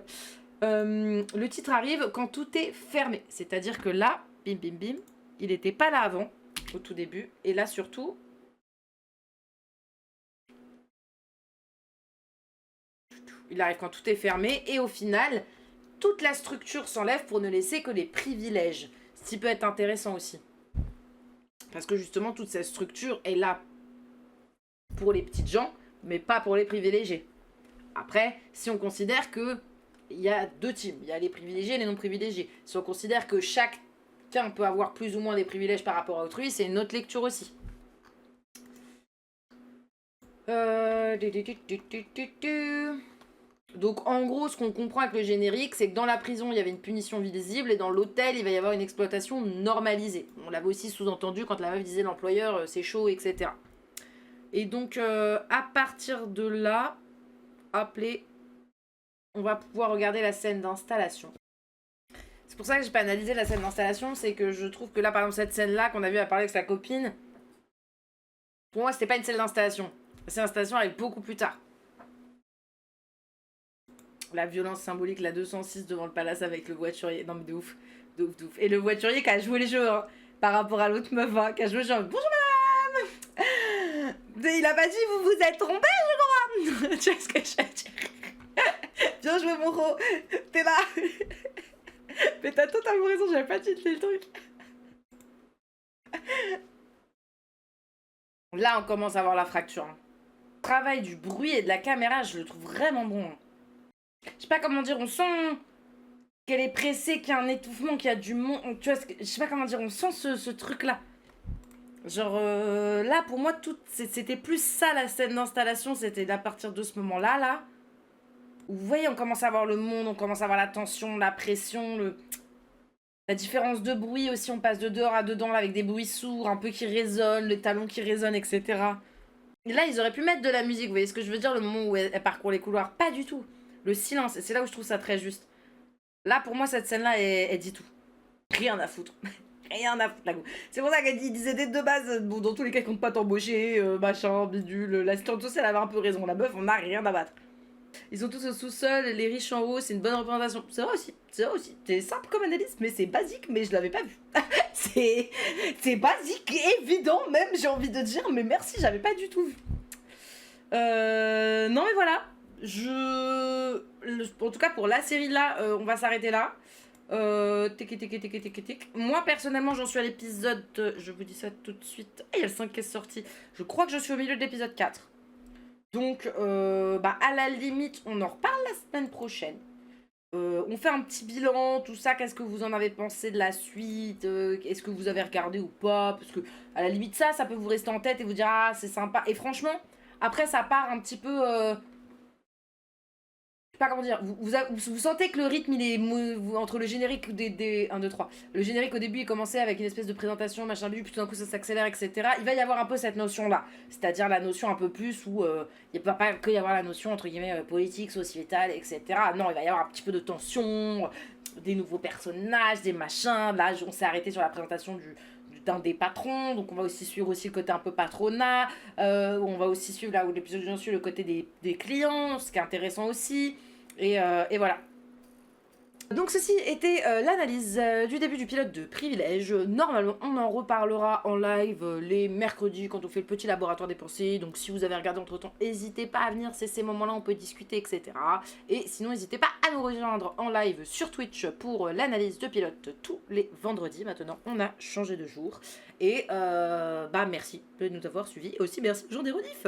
le titre arrive quand tout est fermé. C'est-à-dire que là, bim, bim, bim, il n'était pas là avant, au tout début. Et là, surtout... il arrive quand tout est fermé. Et au final, toute la structure s'enlève pour ne laisser que les privilèges. Ce qui peut être intéressant aussi. Parce que justement, toute cette structure est là pour les petites gens, mais pas pour les privilégiés. Après, si on considère que il y a deux teams, il y a les privilégiés et les non privilégiés. Si on considère que chacun peut avoir plus ou moins des privilèges par rapport à autrui, c'est une autre lecture aussi. Donc en gros, ce qu'on comprend avec le générique, c'est que dans la prison, il y avait une punition visible et dans l'hôtel, il va y avoir une exploitation normalisée. On l'avait aussi sous-entendu quand la meuf disait l'employeur, c'est chaud, etc. Et donc, à partir de là, on va pouvoir regarder la scène d'installation. C'est pour ça que j'ai pas analysé la scène d'installation, c'est que je trouve que là, par exemple, cette scène-là, qu'on a vu à parler avec sa copine, pour moi, c'était pas une scène d'installation. La scène d'installation arrive beaucoup plus tard. La violence symbolique, la 206 devant le palace avec le voiturier. Non mais de ouf, de ouf, de ouf. Et le voiturier qui a joué les jeux, hein, par rapport à l'autre meuf, hein, qui a joué le jeu. Bonjour madame. Il a pas dit vous vous êtes trompé, je crois. Tu vois ce que je veux dire? Bien joué mon ro. T'es là. Mais t'as totalement raison, j'avais pas tilté le truc. Là on commence à voir la fracture. Hein. Le travail du bruit et de la caméra, je le trouve vraiment bon. Hein. Je sais pas comment dire, on sent qu'elle est pressée, qu'il y a un étouffement, qu'il y a du monde. Tu vois, je sais pas comment dire, on sent ce truc-là. Genre, là, pour moi, c'était plus ça, la scène d'installation, c'était à partir de ce moment-là, là. Où, vous voyez, on commence à voir le monde, on commence à voir la tension, la pression, la différence de bruit aussi, on passe de dehors à dedans, là, avec des bruits sourds, un peu qui résonnent, les talons qui résonnent, etc. Et là, ils auraient pu mettre de la musique, vous voyez ce que je veux dire, le moment où elle parcourt les couloirs. Pas du tout. Le silence, et c'est là où je trouve ça très juste. Là, pour moi, cette scène-là, elle dit tout. Rien à foutre. Rien à foutre, la go. C'est pour ça qu'elle disait dès de base, bon, dans tous les cas, ils comptent pas t'embaucher, machin, bidule. L'assistante sociale avait un peu raison. La meuf, on a rien à battre. Ils sont tous au sous-sol, les riches en haut, c'est une bonne représentation. C'est vrai aussi, c'est vrai aussi. C'est simple comme analyse, mais c'est basique, mais je l'avais pas vu. c'est basique, évident même, j'ai envie de dire, mais merci, j'avais pas du tout vu. Non mais voilà. En tout cas pour la série là, on va s'arrêter là. Moi personnellement j'en suis à l'épisode, je vous dis ça tout de suite. Il y a le 5 qui est sorti. Je crois que je suis au milieu de l'épisode 4. Donc à la limite on en reparle la semaine prochaine. On fait un petit bilan, tout ça. Qu'est-ce que vous en avez pensé de la suite? Est-ce que vous avez regardé ou pas? Parce que à la limite ça peut vous rester en tête et vous dire ah c'est sympa. Et franchement après ça part un petit peu je sais pas comment dire, vous sentez que le rythme il est entre le générique des 1, 2, 3. Le générique au début il commençait avec une espèce de présentation, machin, puis tout d'un coup ça s'accélère, etc. Il va y avoir un peu cette notion là, c'est-à-dire la notion un peu plus où il ne va pas que y avoir la notion entre guillemets politique, sociétale, etc. Non, il va y avoir un petit peu de tension, des nouveaux personnages, des machins. Là on s'est arrêté sur la présentation d'un des patrons, donc on va aussi suivre aussi le côté un peu patronat, on va aussi suivre là où l'épisode j'en suis le côté des clients, ce qui est intéressant aussi, et voilà. Donc ceci était l'analyse du début du pilote de Privilèges. Normalement on en reparlera en live les mercredis quand on fait le petit laboratoire des pensées. Donc si vous avez regardé entre temps, n'hésitez pas à venir, c'est ces moments là on peut discuter, etc. Et sinon n'hésitez pas à nous rejoindre en live sur Twitch pour l'analyse de pilote tous les vendredis. Maintenant on a changé de jour. Et merci de nous avoir suivis. Et aussi merci aux gens des rediffs.